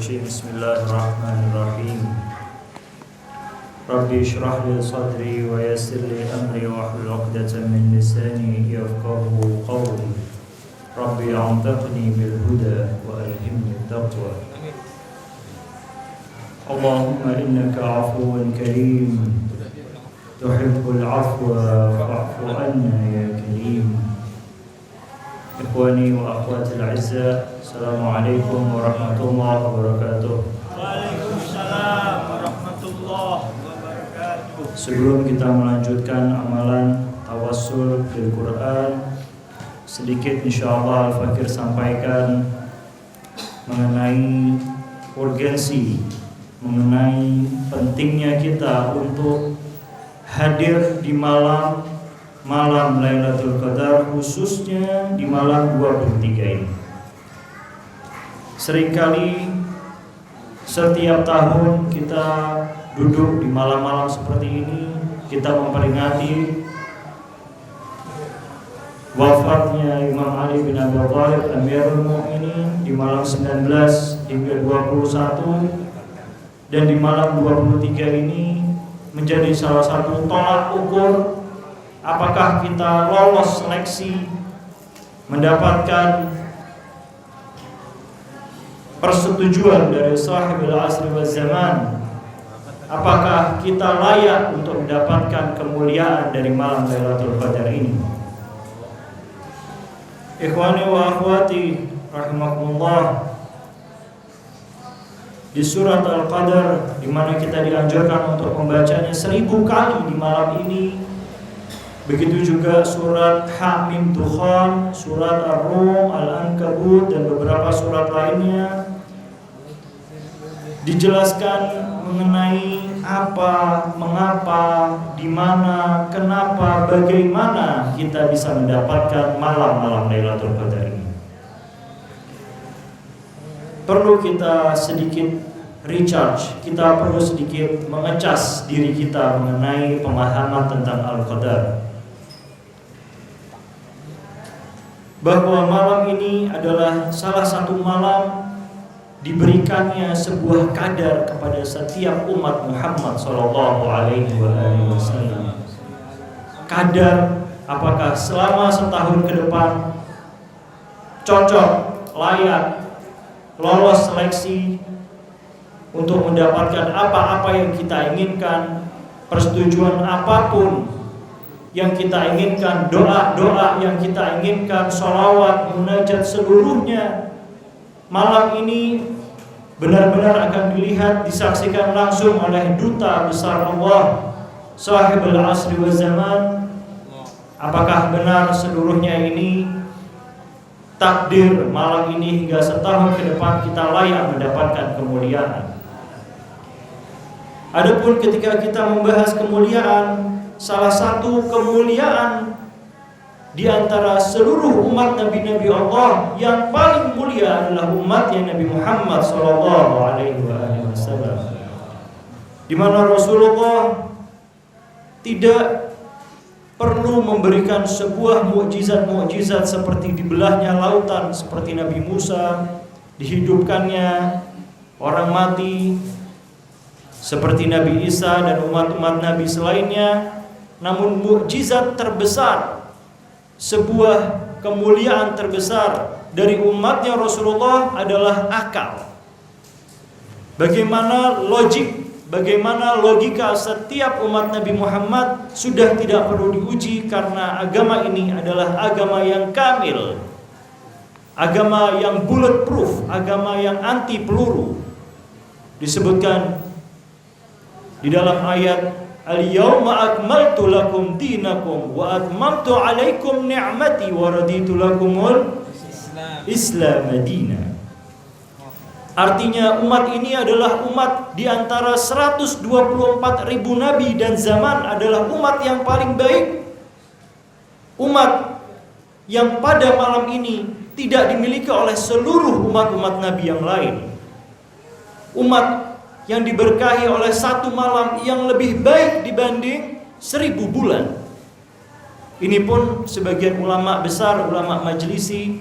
الرجيم بسم الله الرحمن الرحيم ربي اشرح لي صدري ويسر لي أمري واحلل عقدة من لساني يفقهوا قولي ربي أنطقني بالهدى وألهمني التقوى اللهم إنك عفو كريم تحب العفو فاعف عنا يا كريم إخواني وأخواتي الأعزاء Assalamualaikum warahmatullahi wabarakatuh. Waalaikumsalam warahmatullahi wabarakatuh. Sebelum kita melanjutkan amalan tawassul bil Quran, sedikit insyaallah Al-Fakir sampaikan mengenai urgensi, mengenai pentingnya kita untuk hadir di malam Lailatul Qadar, khususnya di malam 23 ini. Seringkali setiap tahun kita duduk di malam-malam seperti ini, kita memperingati wafatnya Imam Ali bin Abi Thalib Amirul Mukminin di malam 19 hingga 21, dan di malam 23 ini menjadi salah satu tolak ukur apakah kita lolos seleksi mendapatkan persetujuan dari sahibul asri wal zaman, apakah kita layak untuk mendapatkan kemuliaan dari malam Lailatul Qadar ini. Ikhwani wa akhwati rahimakumullah, di surat Al-Qadar, di mana kita dianjurkan untuk membacanya 1000 kali di malam ini. Begitu juga surat Hamim Dukhan, surat Ar-Rum, Al-Ankabut, dan beberapa surat lainnya dijelaskan mengenai apa, mengapa, di mana, kenapa, bagaimana kita bisa mendapatkan malam-malam Lailatul Qadar ini. Perlu kita sedikit recharge, kita perlu sedikit mengecas diri kita mengenai pemahaman tentang Al-Qadar, bahwa malam ini adalah salah satu malam diberikannya sebuah kadar kepada setiap umat Muhammad sallallahu alaihi wasallam. Kadar apakah selama setahun ke depan cocok, layak, lolos seleksi untuk mendapatkan apa-apa yang kita inginkan, persetujuan apapun yang kita inginkan, doa-doa yang kita inginkan, sholawat, munajat, seluruhnya malam ini benar-benar akan dilihat, disaksikan langsung oleh duta besar Allah, sahibul asri wal zaman. Apakah benar seluruhnya ini takdir malam ini hingga setahun ke depan kita layak mendapatkan kemuliaan? Adapun ketika kita membahas kemuliaan, salah satu kemuliaan di antara seluruh umat Nabi-Nabi Allah yang paling mulia adalah umatnya Nabi Muhammad SAW, di mana Rasulullah tidak perlu memberikan sebuah mukjizat-mukjizat seperti dibelahnya lautan seperti Nabi Musa, dihidupkannya orang mati seperti Nabi Isa dan umat-umat Nabi selainnya. Namun mukjizat terbesar, sebuah kemuliaan terbesar dari umatnya Rasulullah adalah akal. Bagaimana logika setiap umat Nabi Muhammad sudah tidak perlu diuji, karena agama ini adalah agama yang kamil, agama yang bulletproof, agama yang anti peluru. Disebutkan di dalam ayat Al-yawma akmaltu lakum dinakum wa atmamtu alaikum ni'mati wa raditu lakumul Islam madina. Artinya umat ini adalah umat di antara 124.000 nabi dan zaman adalah umat yang paling baik. Umat yang pada malam ini tidak dimiliki oleh seluruh umat-umat nabi yang lain. Umat yang diberkahi oleh satu malam yang lebih baik dibanding 1000 bulan. Ini pun sebagian ulama besar, ulama majlisi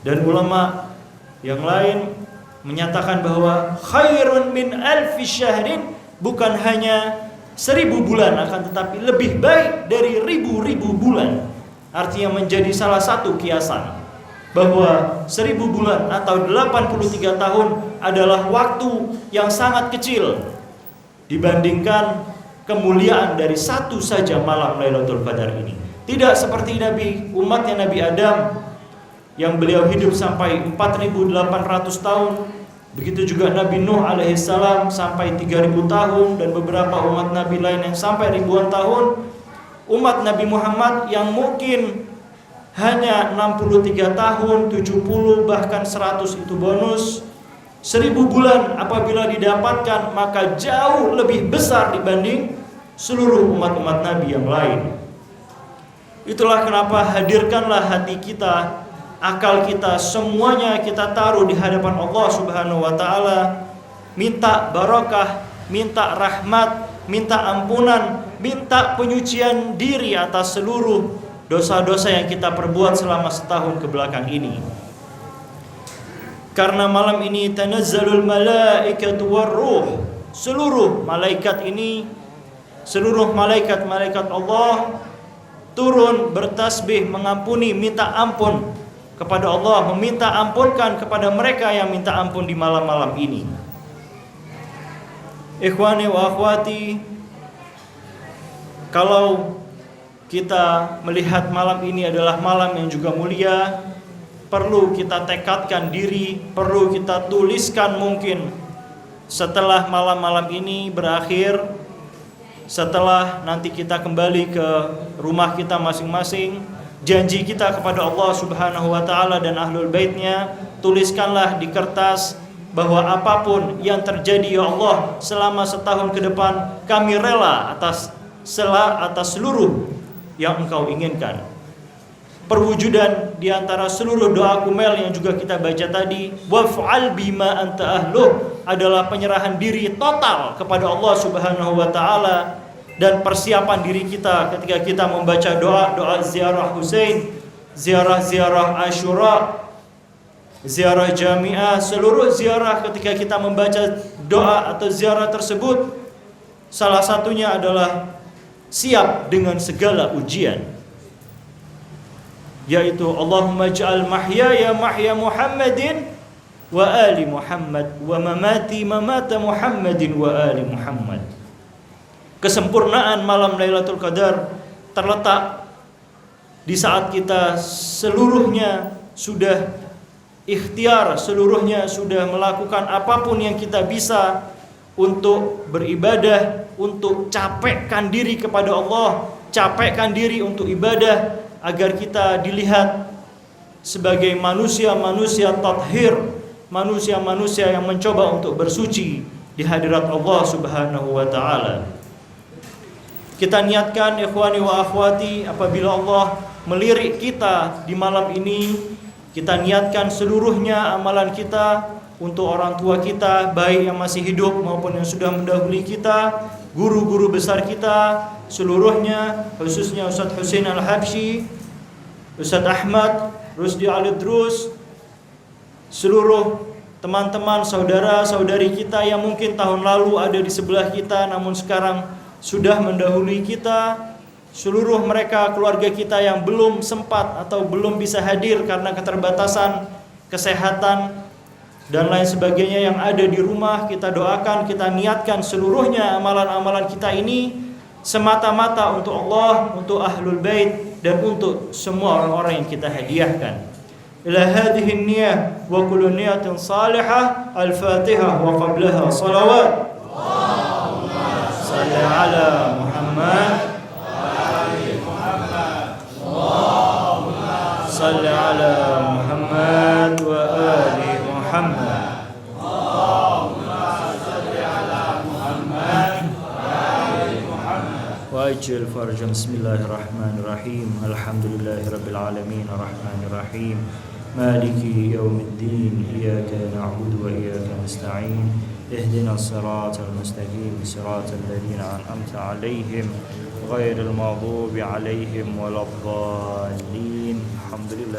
dan ulama yang lain menyatakan bahwa khairun min alfi syahrin, bukan hanya 1000 bulan, akan tetapi lebih baik dari ribu-ribu bulan. Artinya menjadi salah satu kiasan bahwa 1000 bulan atau 83 tahun adalah waktu yang sangat kecil dibandingkan kemuliaan dari satu saja malam Lailatul Qadar ini. Tidak seperti umatnya Nabi Adam yang beliau hidup sampai 4800 tahun. Begitu juga Nabi Nuh alaihissalam sampai 3000 tahun, dan beberapa umat Nabi lain yang sampai ribuan tahun. Umat Nabi Muhammad yang mungkin hanya 63 tahun, 70, bahkan 100 itu bonus. 1000 bulan apabila didapatkan maka jauh lebih besar dibanding seluruh umat-umat Nabi yang lain. Itulah kenapa hadirkanlah hati kita, akal kita, semuanya kita taruh di hadapan Allah Subhanahu wa taala, minta barakah, minta rahmat, minta ampunan, minta penyucian diri atas seluruh dosa-dosa yang kita perbuat selama setahun ke belakang ini. Karena malam ini tanazzalul malaikatu warruh, seluruh malaikat ini, seluruh malaikat-malaikat Allah turun bertasbih, mengampuni, minta ampun kepada Allah, meminta ampunkan kepada mereka yang minta ampun di malam-malam ini. Ikhwani wa akhwati, kalau kita melihat malam ini adalah malam yang juga mulia, perlu kita tekadkan diri, perlu kita tuliskan mungkin setelah malam-malam ini berakhir, setelah nanti kita kembali ke rumah kita masing-masing, janji kita kepada Allah Subhanahu wa taala dan ahlul baitnya, tuliskanlah di kertas bahwa apapun yang terjadi ya Allah selama setahun ke depan, kami rela atas seluruh yang Engkau inginkan. Perwujudan di antara seluruh doa kumel yang juga kita baca tadi, waf'al bima anta ahluh, adalah penyerahan diri total kepada Allah Subhanahu wa taala, dan persiapan diri kita ketika kita membaca doa ziarah Husain, ziarah Asyura, ziarah Jami'ah, seluruh ziarah ketika kita membaca doa atau ziarah tersebut, salah satunya adalah siap dengan segala ujian, yaitu Allahumma ja'al mahyaya mahya Muhammadin wa ali Muhammad wa mamati mamata Muhammadin wa ali Muhammad. Kesempurnaan malam Lailatul Qadar terletak di saat kita seluruhnya sudah ikhtiar, seluruhnya sudah melakukan apapun yang kita bisa untuk beribadah, untuk capekkan diri kepada Allah, capekkan diri untuk ibadah, agar kita dilihat sebagai manusia-manusia tathir, manusia-manusia yang mencoba untuk bersuci di hadirat Allah Subhanahu wa taala. Kita niatkan ikhwani wa akhwati, apabila Allah melirik kita di malam ini, kita niatkan seluruhnya amalan kita untuk orang tua kita, baik yang masih hidup maupun yang sudah mendahului kita, guru-guru besar kita seluruhnya, khususnya Ustaz Husain Al-Habsyi, Ustaz Ahmad Rusdi Al-Drus, seluruh teman-teman, saudara-saudari kita yang mungkin tahun lalu ada di sebelah kita namun sekarang sudah mendahului kita, seluruh mereka, keluarga kita yang belum sempat atau belum bisa hadir karena keterbatasan kesehatan dan lain sebagainya yang ada di rumah, kita doakan, kita niatkan seluruhnya amalan-amalan kita ini semata-mata untuk Allah, untuk ahlul bait, dan untuk semua orang-orang yang kita hadiahkan. Ila hadhihi niyyah wa kullu niyatin salihah. Al-Fatihah wa qablaha salawat. Allahumma salli ala Muhammad wa ali Muhammad. Allahumma salli ala Muhammad wa ali Muhammad. Wajil farjam. Bismillahirrahmanirrahim. Alhamdulillahi rabbil alamin, arrahmanirrahim, maliki yaumiddin, iyyaka na'budu wa iyyaka nasta'in, ihdinas siratal mustaqim, siratal ladzina an'amta 'alaihim ghairil maghdubi 'alaihim waladdallin. Alhamdulillah.